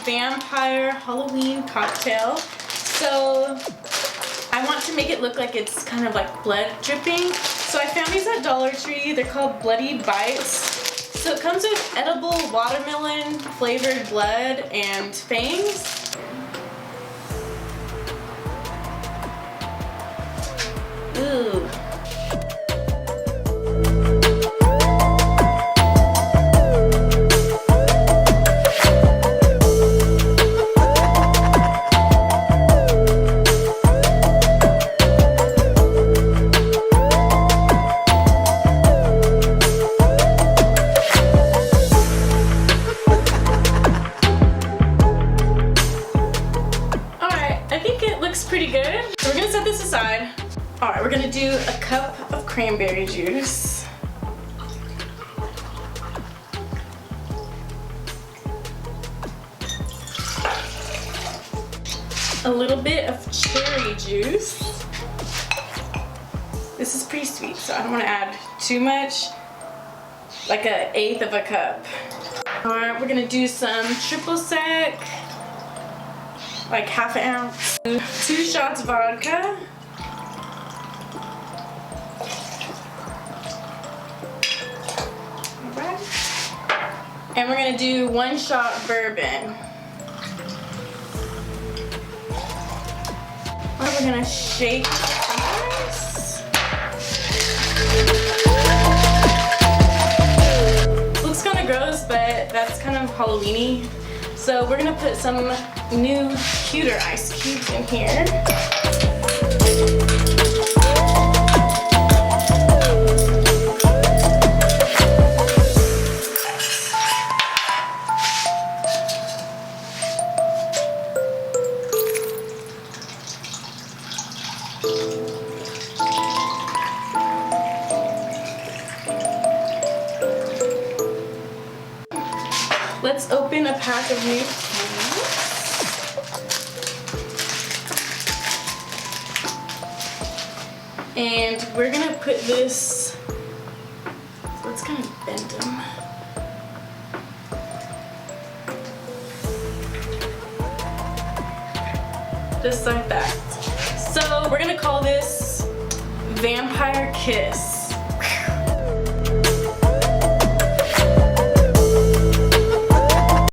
vampire Halloween cocktail. So I want to make it look like it's kind of like blood dripping. So I found these at Dollar Tree. They're called Bloody Bites. So it comes with edible watermelon flavored blood and fangs. Ooh. Pretty good. So we're gonna set this aside. All right, we're gonna do a cup of cranberry juice. A little bit of cherry juice. This is pretty sweet, so I don't want to add too much, like 1/8 of a cup. All right, we're gonna do some triple sec, like 1/2 ounce. 2 shots vodka. Alright. And we're gonna do 1 shot bourbon. We're gonna shake this. Looks kind of gross, but that's kind of Halloween-y. So we're gonna put some new cuter ice cubes in here. Let's open a pack of new cubes. And we're gonna put this, let's kind of bend them. Just like that. So we're gonna call this Vampire Kiss.